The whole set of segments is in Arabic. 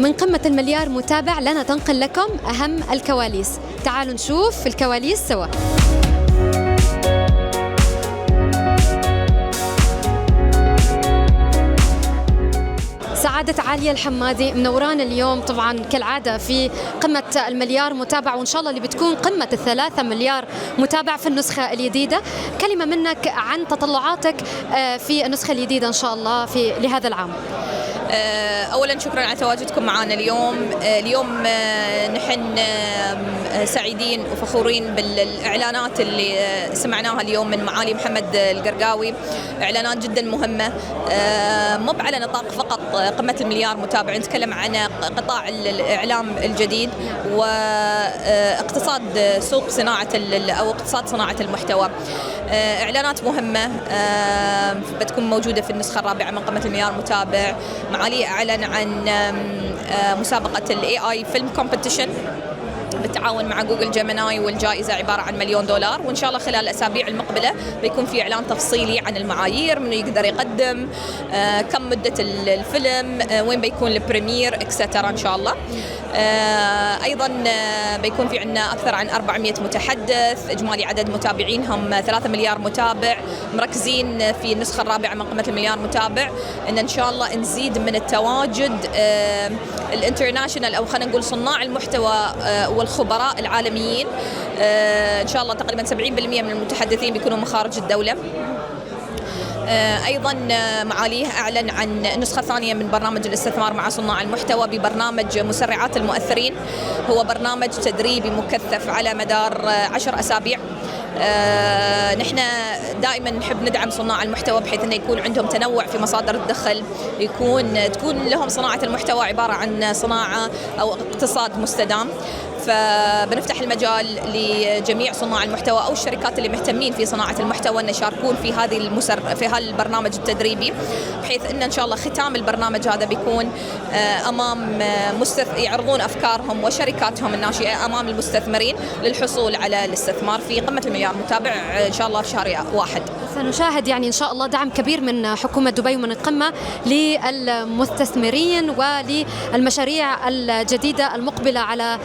من قمة المليار متابع لنا تنقل لكم أهم الكواليس. تعالوا نشوف الكواليس سوا. سعادة عالية الحمادي منوران اليوم طبعا كالعادة في قمة المليار متابع، وإن شاء الله اللي بتكون قمة 3 مليار متابع في النسخة الجديدة. كلمة منك عن تطلعاتك في النسخة الجديدة إن شاء الله لهذا العام. أولا شكرا على تواجدكم معنا اليوم نحن سعيدين وفخورين بالإعلانات اللي سمعناها اليوم من معالي محمد القرقاوي، إعلانات جدا مهمة، مو على نطاق فقط قمة المليار متابع، نتكلم عن قطاع الإعلام الجديد واقتصاد سوق صناعة أو اقتصاد صناعة المحتوى. إعلانات مهمة بتكون موجودة في النسخة الرابعة من قمة المليار متابع. معالي أعلن عن مسابقة ال AI Film Competition بالتعاون مع جوجل جيميناي، والجائزة عبارة عن $1,000,000، وإن شاء الله خلال الأسابيع المقبلة بيكون في إعلان تفصيلي عن المعايير، من يقدر يقدم، كم مدة الفيلم، وين بيكون البريمير إكسترا إن شاء الله. أيضا بيكون في عنا أكثر عن 400 متحدث، إجمالي عدد متابعينهم 3 مليار متابع. مركزين في النسخة الرابعة من قمة المليار متابع إن شاء الله نزيد من التواجد الانترناشنال، أو خلينا نقول صناع المحتوى والخبراء العالميين. إن شاء الله تقريبا 70% من المتحدثين بيكونوا من خارج الدولة. أيضا معاليه أعلن عن النسخة الثانية من برنامج الاستثمار مع صناع المحتوى ببرنامج مسرعات المؤثرين. هو برنامج تدريبي مكثف على مدار 10 أسابيع. نحن دائما نحب ندعم صناع المحتوى بحيث أنه يكون عندهم تنوع في مصادر الدخل، تكون لهم صناعة المحتوى عبارة عن صناعة أو اقتصاد مستدام. فبنفتح المجال لجميع صناع المحتوى أو الشركات اللي مهتمين في صناعة المحتوى أن يشاركون في في هذا البرنامج التدريبي، بحيث أن شاء الله ختام البرنامج هذا بيكون أمام يعرضون أفكارهم وشركاتهم الناشئة أمام المستثمرين للحصول على الاستثمار في قمة المليار متابع إن شاء الله في شهر 1. سنشاهد يعني إن شاء الله دعم كبير من حكومة دبي ومن القمة للمستثمرين وللمشاريع الجديدة المقبلة على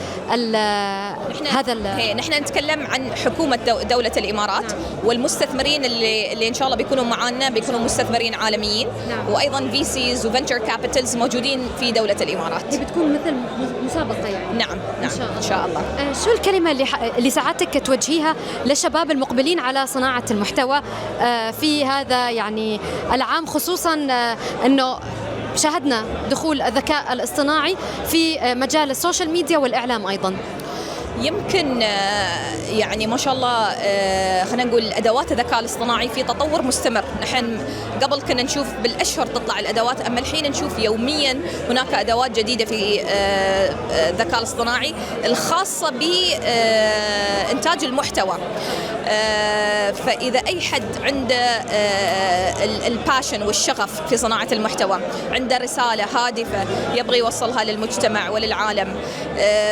نحن نتكلم عن حكومة دولة الإمارات. نعم. والمستثمرين اللي إن شاء الله بيكونوا معانا بيكونوا مستثمرين عالميين. نعم. وأيضا VCs وفنتشر كابيتالز موجودين في دولة الإمارات. دي بتكون مثل مسابقة يعني. نعم إن شاء الله. شو الكلمة اللي سعادتك توجهيها للشباب المقبلين على صناعة المحتوى في هذا يعني العام، خصوصا أنه شاهدنا دخول الذكاء الاصطناعي في مجال السوشيال ميديا والإعلام أيضا؟ يمكن يعني ما شاء الله خلينا نقول أدوات الذكاء الاصطناعي في تطور مستمر. نحن قبل كنا نشوف بالأشهر تطلع الأدوات، أما الحين نشوف يوميا هناك أدوات جديدة في الذكاء الاصطناعي الخاصة بإنتاج المحتوى. فإذا أي حد عنده الباشن والشغف في صناعة المحتوى، عنده رسالة هادفة يبغى يوصلها للمجتمع وللعالم،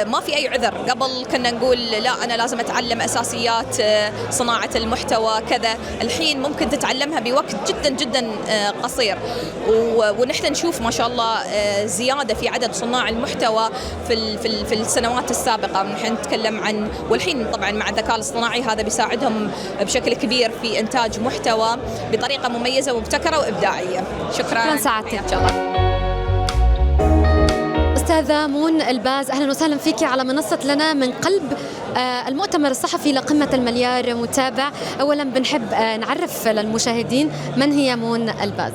ما في أي عذر. قبل كنا نقول لا أنا لازم أتعلم أساسيات صناعة المحتوى كذا، الحين ممكن تتعلمها بوقت جدا جدا قصير. ونحن نشوف ما شاء الله زيادة في عدد صناع المحتوى في السنوات السابقة. نحن نتكلم عن، والحين طبعا مع الذكاء الاصطناعي هذا بيساعدهم بشكل كبير في إنتاج محتوى بطريقة مميزة ومبتكرة وإبداعية. شكرا سعادتك. أستاذة مون الباز، أهلا وسهلا فيك على منصة لنا من قلب المؤتمر الصحفي لقمة المليار متابع. أولا بنحب نعرف للمشاهدين من هي مون الباز.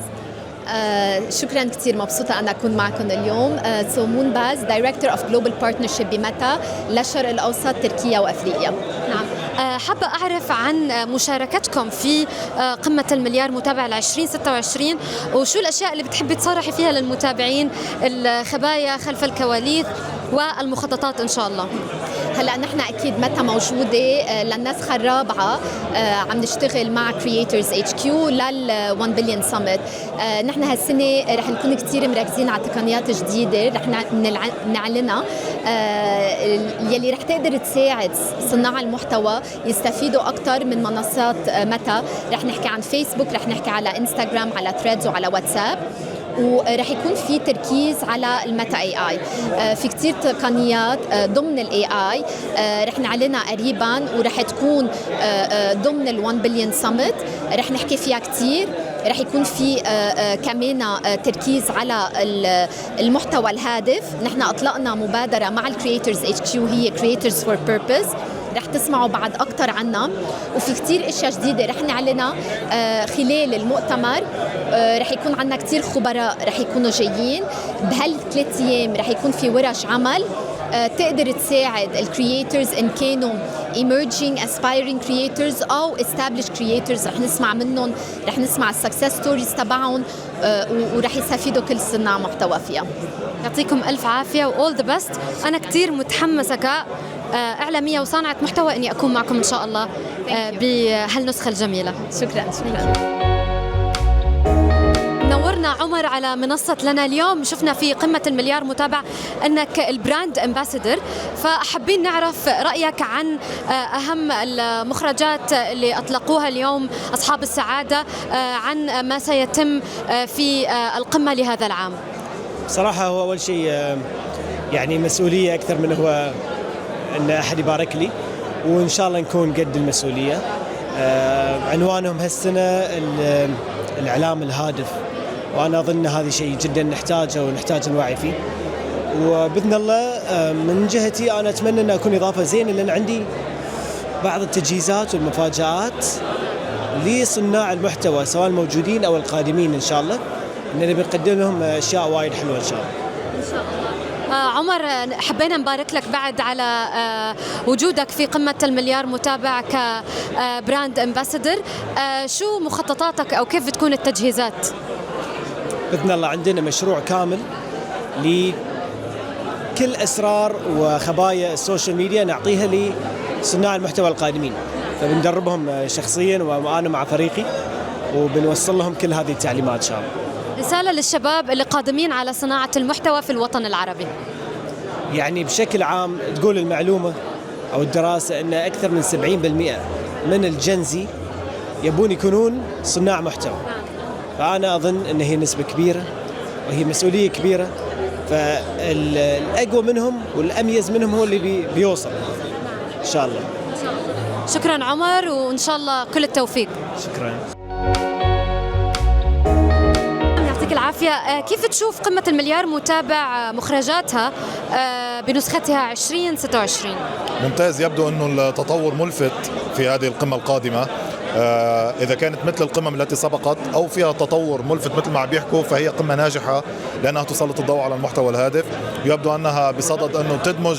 شكرا كثير، مبسوطة أن أكون معكم اليوم. مون باز دايركتور اوف جلوبال بارتنرشيب بميتا للشرق الأوسط، تركيا وأفريقيا. نعم. حابة أعرف عن مشاركتكم في قمة المليار متابع 2026، وشو الأشياء اللي بتحبي تصرحي فيها للمتابعين، الخبايا خلف الكواليس والمخططات إن شاء الله. هلا نحن اكيد متى موجوده للنسخه الرابعه، عم نشتغل مع كرييترز اتش كيو لل 1 بليون سمت. نحن هالسنه رح نكون كثير مركزين على تقنيات جديده رح نعلنها، يلي رح تقدر تساعد صناع المحتوى يستفيدوا اكثر من منصات متى. رح نحكي عن فيسبوك، رح نحكي على انستغرام، على ثريدز وعلى واتساب. ورح يكون في تركيز على الميتا اي اي. في كتير تقنيات ضمن الاي اي رح نعلنها قريبا، ورح تكون ضمن ال1 بليون سمت، رح نحكي فيها كتير. رح يكون في كمان تركيز على المحتوى الهادف. نحن أطلقنا مبادرة مع الكرييترز اتش كيو، هي كرييترز فور بيربز، رح تسمعوا بعد أكتر عنها، وفي كتير أشياء جديدة رح نعلنها خلال المؤتمر. رح يكون عنا كتير خبراء رح يكونوا جايين بهال3 أيام. رح يكون في ورش عمل تقدر تساعد الكرييترز إن كانوا emerging aspiring creators أو established creators. رح نسمع منهم، رح نسمع السكسس ستوريز تبعهم، ورح يستفيدوا كل صناع محتوى فيها. يعطيكم ألف عافية و all the best. أنا كتير متحمسة كإعلامية وصانعة محتوى إني أكون معكم إن شاء الله بهالنسخة الجميلة. شكراً. نورنا عمر على منصة لنا اليوم. شفنا في قمة المليار متابع أنك البراند امباسادور، فحابين نعرف رأيك عن أهم المخرجات اللي أطلقوها اليوم أصحاب السعادة، عن ما سيتم في القمة لهذا العام. صراحة هو أول شيء يعني مسؤولية أكثر من هو أن أحد يبارك لي، وإن شاء الله نكون قد المسؤولية. عنوانهم هالسنة الإعلام الهادف، وأنا أظن هذا شيء جدا نحتاجه ونحتاج الوعي فيه. وبإذن الله من جهتي أنا أتمنى أن أكون إضافة زينة، لأن عندي بعض التجهيزات والمفاجآت لصناع المحتوى سواء الموجودين أو القادمين إن شاء الله، إننا بنقدم لهم أشياء وايد حلوة إن شاء الله. إن شاء الله. عمر، حبينا نبارك لك بعد على وجودك في قمة المليار متابع كبراند امباسادور. شو مخططاتك أو كيف بتكون التجهيزات؟ بإذن الله عندنا مشروع كامل لكل أسرار وخبايا السوشيال ميديا نعطيها لصناع المحتوى القادمين، فبندربهم شخصيا وأنا مع فريقي، وبنوصل لهم كل هذه التعليمات إن شاء الله. رسالة للشباب اللي قادمين على صناعة المحتوى في الوطن العربي. يعني بشكل عام تقول المعلومة أو الدراسة أن أكثر من 70% من الجنزي يبون يكونون صناع محتوى، فأنا أظن أن هي نسبة كبيرة وهي مسؤولية كبيرة، فالأقوى منهم والأميز منهم هو اللي بيوصل إن شاء الله. شكرا عمر، وإن شاء الله كل التوفيق. شكرا. يعطيك العافية. كيف تشوف قمة المليار متابع مخرجاتها بنسختها 2026؟ ممتاز، يبدو أنه التطور ملفت في هذه القمة القادمة. إذا كانت مثل القمم التي سبقت أو فيها تطور ملفت مثل ما بيحكوا، فهي قمة ناجحة لأنها تسلط الضوء على المحتوى الهادف. يبدو أنها بصدد أنه تدمج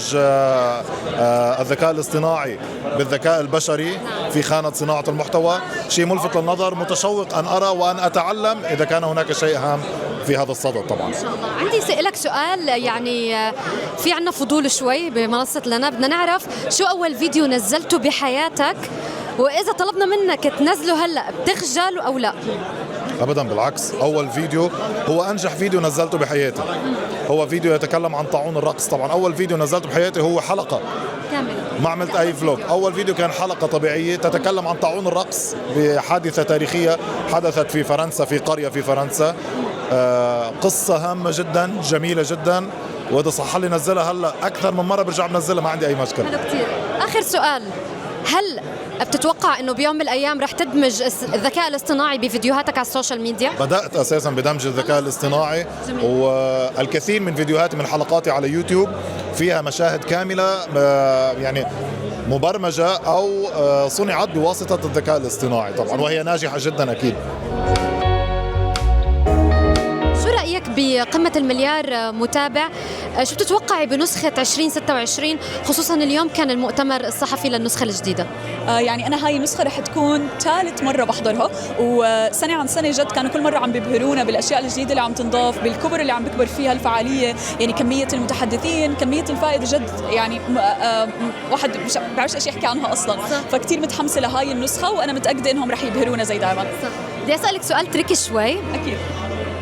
الذكاء الاصطناعي بالذكاء البشري في خانة صناعة المحتوى. شيء ملفت للنظر، متشوق أن أرى وأن أتعلم إذا كان هناك شيء هام في هذا الصدد. طبعا إن شاء الله. عندي سألك سؤال، يعني في عنا فضول شوي بمنصة لنا، بدنا نعرف شو أول فيديو نزلته بحياتك، وإذا طلبنا منك تنزله هلأ بتخجل أو لا؟ أبدا، بالعكس، أول فيديو هو أنجح فيديو نزلته بحياتي. هو فيديو يتكلم عن طاعون الرقص. طبعا أول فيديو نزلته بحياتي هو حلقة كامل، ما عملت أي فلوج. أول فيديو كان حلقة طبيعية تتكلم عن طاعون الرقص بحادثة تاريخية حدثت في فرنسا، في قرية في فرنسا. قصة هامة جدا، جميلة جدا، وإذا صح لي نزلها هلا أكثر من مرة برجع بنزلها، ما عندي أي مشكلة. حلو كتير. آخر سؤال، هل بتتوقع انه بيوم من الايام رح تدمج الذكاء الاصطناعي بفيديوهاتك على السوشيال ميديا؟ بدأت اساسا بدمج الذكاء الاصطناعي، والكثير من فيديوهاتي من حلقاتي على يوتيوب فيها مشاهد كاملة يعني مبرمجة او صنعت بواسطة الذكاء الاصطناعي طبعا، وهي ناجحة جدا اكيد. شو رأيك بقمة المليار متابع؟ شو بتتوقعي بنسخة 2026، خصوصا اليوم كان المؤتمر الصحفي للنسخة الجديدة؟ يعني أنا هاي النسخة رح تكون ثالث مرة بحضرها، وسنة عن سنة جد كانوا كل مرة عم بيبهرونا بالأشياء الجديدة اللي عم تنضاف، بالكبر اللي عم بكبر فيها الفعالية، يعني كمية المتحدثين، كمية الفائدة جد، يعني واحد مش بعرفش ايش يحكي عنها أصلا. فكتير متحمسة لهاي النسخة، وأنا متأكدة إنهم رح يبهرونا زي دائما. بدي أسألك سؤال تريكي شوي. أكيد.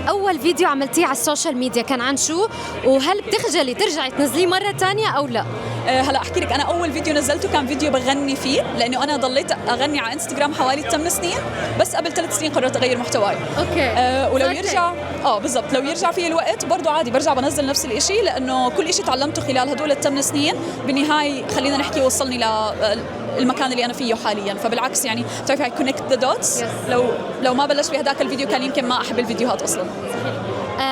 أول فيديو عملتيه على السوشيال ميديا كان عن شو؟ وهل بتخجلي ترجعي تنزليه مرة تانية أو لا؟ هلا احكي لك، انا اول فيديو نزلته كان فيديو بغني فيه، لانه انا ضليت اغني على انستغرام حوالي 8 سنين، بس قبل 3 سنين قررت اغير محتواي. اوكي. ولو صارت يرجع بالضبط، لو يرجع في الوقت برضه عادي برجع بنزل نفس الشيء، لانه كل شيء تعلمته خلال هدول ال8 سنين بالنهايه خلينا نحكي وصلني المكان اللي انا فيه حاليا. فبالعكس يعني بتعرفي هاي كونكت ذا دوتس، لو ما بلشت بهداك الفيديو كان يمكن ما احب الفيديوهات اصلا.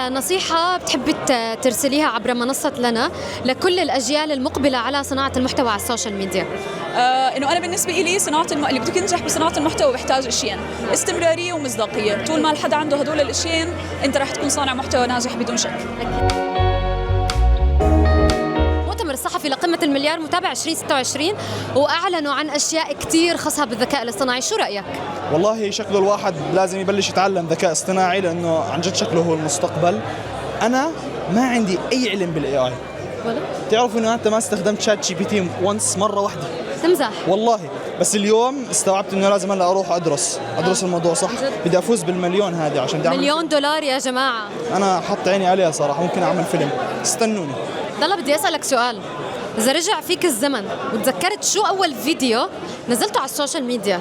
نصيحة بتحبي ترسليها عبر منصة لنا لكل الأجيال المقبلة على صناعة المحتوى على السوشيال ميديا؟ انه انا بالنسبه لي صناعه اللي بدك ينجح بصناعه المحتوى بيحتاج اشيين: استمراريه ومصداقيه. طول ما الحدا عنده هدول الاشيين انت رح تكون صانع محتوى ناجح بدون شك. المؤتمر الصحفي لقمة المليار متابع 2026 وأعلنوا عن أشياء كتير خاصة بالذكاء الاصطناعي، شو رأيك؟ والله شكله الواحد لازم يبلش يتعلم ذكاء اصطناعي، لأنه عن جد شكله هو المستقبل. أنا ما عندي أي علم بالاي اي. ولا؟ تعرف إنه أنت ما استخدمت شات جي بي تي وانس مرة واحدة؟ تمزح والله، بس اليوم استوعبت إنه لازم هلا أروح أدرس الموضوع صح. بدي أفوز بالمليون هذه عشان بدي أعمل $1,000,000 يا جماعة. أنا حط عيني عليها صراحة، ممكن أعمل فيلم، استنوني. ضل بدي أسألك سؤال، إذا رجع فيك الزمن وتذكرت شو أول فيديو نزلته على السوشيال ميديا،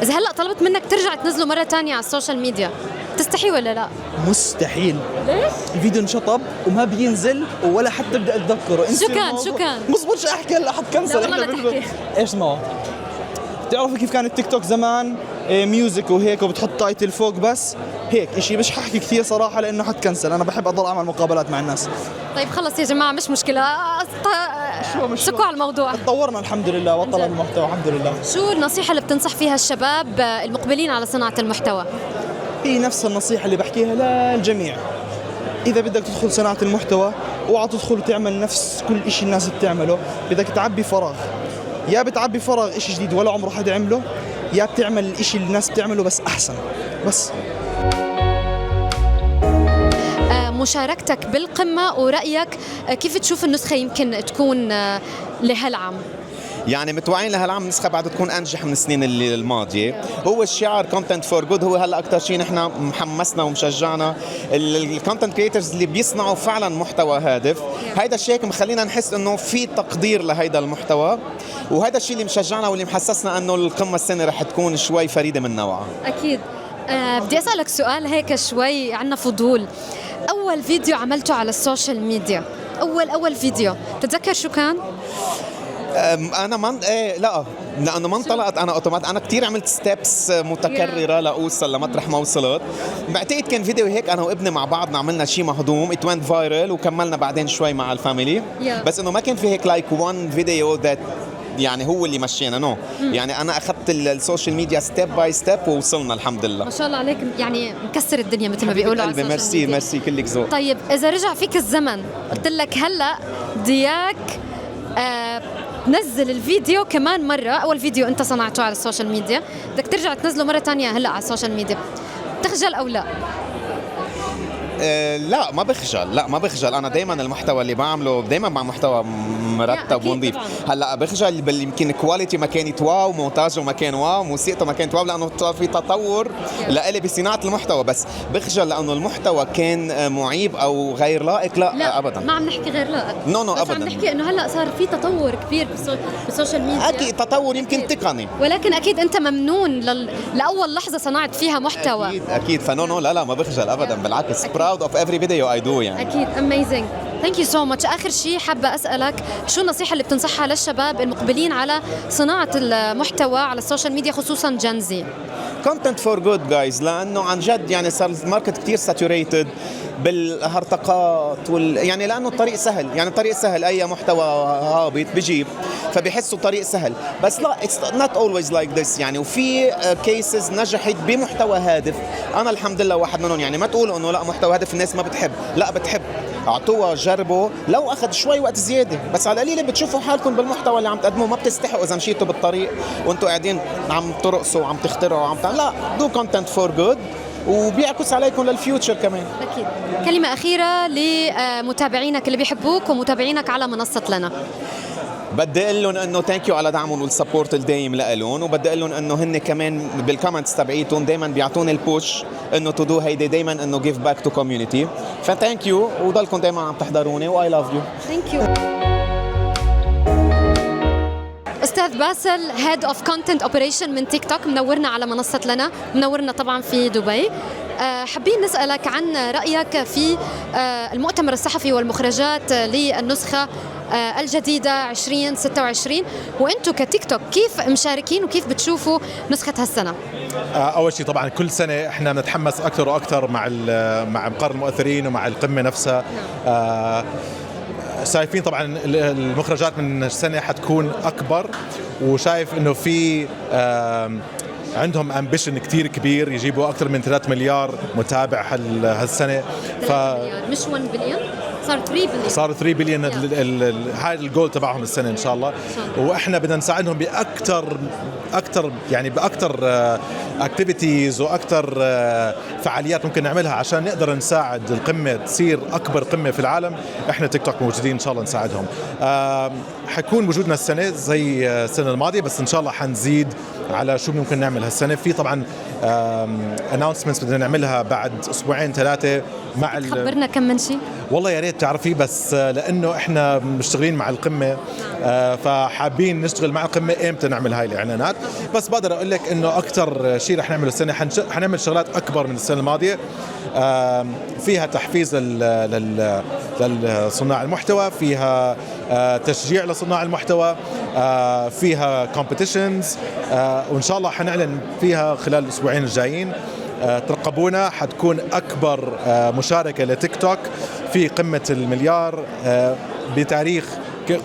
إذا هلأ طلبت منك ترجع تنزله مرة تانية على السوشيال ميديا، تستحي ولا لا؟ مستحيل. ليش؟ الفيديو انشطب وما بينزل ولا حتى بدي اتذكره. شو كان؟ مزبوطش احكي هلا حتكنسل. لا والله لا تحكي. ايش ما هو؟ بتعرفوا كيف كان التيك توك زمان؟ ميوزك وهيك وبتحط تايتل فوق بس هيك اشي. مش ححكي كثير صراحه لانه حتكنسل. انا بحب اضل اعمل مقابلات مع الناس. طيب خلص يا جماعة مش مشكلة، سكوا على الموضوع. تطورنا الحمد لله وطلع المحتوى الحمد لله. شو النصيحة اللي بتنصح فيها الشباب المقبلين على صناعة المحتوى؟ هي نفس النصيحه اللي بحكيها للجميع. اذا بدك تدخل صناعه المحتوى اوعى تدخل وتعمل نفس كل اشي الناس بتعمله. بدك تعبي فراغ، يا بتعبي فراغ اشي جديد ولا عمره حدا عمله، يا بتعمل الاشي اللي الناس بتعمله بس احسن. بس مشاركتك بالقمة ورأيك كيف تشوف النسخة يمكن تكون لهالعام؟ يعني متوقعين لهالعام النسخه بعد تكون انجح من السنين الماضيه. هو الشعار كونتنت فور جود هو هلا اكثر شيء نحن محمسنا ومشجعنا الكونتنت كريترز اللي بيصنعوا فعلا محتوى هادف. هيدا الشيء هيك مخلينا نحس انه في تقدير لهيدا المحتوى، وهذا الشيء اللي مشجعنا واللي محسسنا انه القمه السنه رح تكون شوي فريده من نوعها. اكيد. بدي اسالك سؤال هيك شوي عنا فضول. اول فيديو عملته على السوشيال ميديا، اول فيديو تتذكر شو كان؟ انا لا لانه ما انطلقت انا اوتومات. انا كثير عملت ستيبس متكرره لاوصل لمطرح ما وصلت. بعتقد كان فيديو هيك انا وابني مع بعض عملنا شيء مهضوم ات وينت فايرل وكملنا بعدين شوي مع الفاميلي. بس انه ما كان في هيك لايك وان فيديو ذات يعني هو اللي مشينا يعني انا اخذت السوشيال ميديا ستيب باي ستيب ووصلنا الحمد لله. ما شاء الله عليك، يعني مكسر الدنيا مثل ما بيقولوا على السوشيال ميديا. ميرسي كلك ذوق. طيب اذا رجع فيك الزمن قلت لك هلا دياك نزل الفيديو كمان مرة، أول فيديو أنت صنعته على السوشيال ميديا بدك ترجع تنزله مرة تانية هلأ على السوشيال ميديا، تخجل أو لا؟ لا ما بخجل. انا دائما المحتوى اللي بعمله دائما مع محتوى مرتب ونظيف. هلا بخجل يمكن كواليتي ما كانت واو، مونتاجه ما كان واو، موسيقته ما كانت واو، لانه صار في تطور لإلي بصناعه المحتوى. بس بخجل لانه المحتوى كان معيب او غير لائق. لا ابدا، ما عم نحكي غير لائق. نو بس ابدا. عم نحكي انه هلا صار في تطور كبير بالسوشيال ميديا. اكيد تطور يمكن تقني، ولكن اكيد انت ممنون لاول لحظه صنعت فيها محتوى. اكيد فنو لا ما بخجل ابدا، بالعكس proud of every video I do يعني. اكيد amazing. Thank you so much. آخر شيء حابة أسألك شو النصيحة اللي بتنصحها للشباب المقبلين على صناعة المحتوى على السوشيال ميديا خصوصا جنزي؟ Content for good guys، لأنه عن جد يعني صار الماركت كتير saturated بالهرطقات يعني لأنه الطريق سهل، يعني الطريق سهل، أي محتوى هابط بجيب فبيحسوا طريق سهل. بس لا it's not always like this يعني. وفي cases نجحت بمحتوى هادف، أنا الحمد لله واحد منهم. يعني ما تقولوا إنه لا محتوى هادف الناس ما بتحب، لا بتحب، اعطوها جربوا لو اخذ شوي وقت زياده، بس على القليله بتشوفوا حالكم بالمحتوى اللي عم تقدموه. ما بتستحقوا اذا مشيتوا بالطريق وانتم قاعدين عم ترقصوا وعم تخترعوا لا، دو كونتنت فور جود وبيعكس عليكم للفيوتشر كمان. اكيد. كلمه اخيره لمتابعينك اللي بيحبوك ومتابعينك على منصه لنا. بدي اقول لهم انه ثانك يو على دعمهم والسبورت الدايم لهم، وبدي اقول لهم انه هن كمان بالكومنتس تبعيتهم دائما بيعطوني البوش انه تو دو هيدي دائما انه جيف باك تو كوميونتي. فثانك يو وضلكم دائما عم تحضروني واي لاف يو. ثانك يو. أستاذ باسل هيد أوف كونتنت أوبريشن من تيك توك، منورنا على منصة لنا، منورنا طبعا في دبي. حابين نسألك عن رأيك في المؤتمر الصحفي والمخرجات للنسخة الجديدة 2026، وأنتم كتيك توك كيف مشاركين وكيف بتشوفوا نسخة هالسنة؟ أول شيء طبعا كل سنة احنا بنتحمس أكثر وأكثر مع مقر المؤثرين ومع القمة نفسها. شايفين طبعا المخرجات من السنة حتكون أكبر، وشايف إنه في عندهم امبيشن كتير كبير، يجيبوا أكثر من 3 مليار متابع هالسنة. 3 مليار مش 1 بليون، صار 3 بليون. هاي الجول تبعهم السنة إن شاء الله. وإحنا بدنا نساعدهم بأكثر يعني بأكثر اكتيفيتيز واكثر فعاليات ممكن نعملها عشان نقدر نساعد القمه تصير اكبر قمه في العالم. احنا تيك توك موجودين ان شاء الله نساعدهم. حيكون وجودنا السنه زي السنه الماضيه، بس ان شاء الله حنزيد على شو ممكن نعمل هالسنه. في طبعا اناونسمنتس بدنا نعملها بعد اسبوعين 3 مع خبرنا كم من شيء. والله يا ريت تعرفي، بس لانه احنا مشتغلين مع القمه فحابين نشتغل مع القمه امتى نعمل هاي الاعلانات. بس بقدر اقول لك انه اكثر شيء رح نعمله السنه حنعمل شغلات اكبر من السنه الماضيه، فيها تحفيز لصناع المحتوى، فيها تشجيع لصناع المحتوى، فيها كومبيتيشنز، وان شاء الله حنعلن فيها خلال الاسبوعين الجايين. ترقبونا، حتكون اكبر مشاركه لتيك توك في قمه المليار. بتاريخ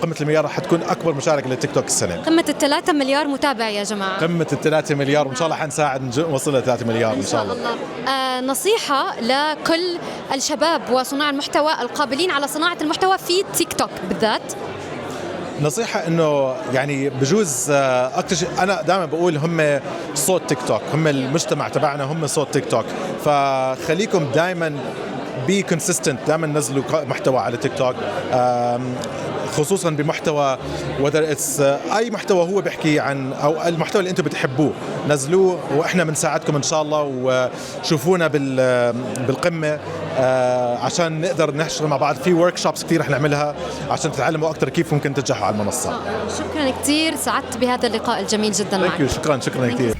قمة المليار حتكون أكبر مشاركة للتيك توك السنة. قمة 3 مليار متابع يا جماعة. قمة 3 مليار، وإن شاء الله حنساعد نوصل ل 3 مليار إن شاء الله. نصيحة لكل الشباب وصناع المحتوى القابلين على صناعة المحتوى في تيك توك بالذات. نصيحة إنه يعني بجوز أكتر شيء أنا دائما بقول هم صوت تيك توك، هم المجتمع تبعنا، هم صوت تيك توك. فخليكم دائما بي كونسيستنت، دائما نزلوا محتوى على تيك توك، خصوصا بمحتوى whether it's اي محتوى هو بيحكي عن او المحتوى اللي انتم بتحبوه نزلوه، واحنا بنساعدكم ان شاء الله. وشوفونا بالقمه عشان نقدر نشتغل مع بعض في ورك شوبس كثير رح نعملها عشان تتعلموا اكثر كيف ممكن تنجحوا على المنصه. شكرا كثير، سعدت بهذا اللقاء الجميل جدا معك. شكرا كثير.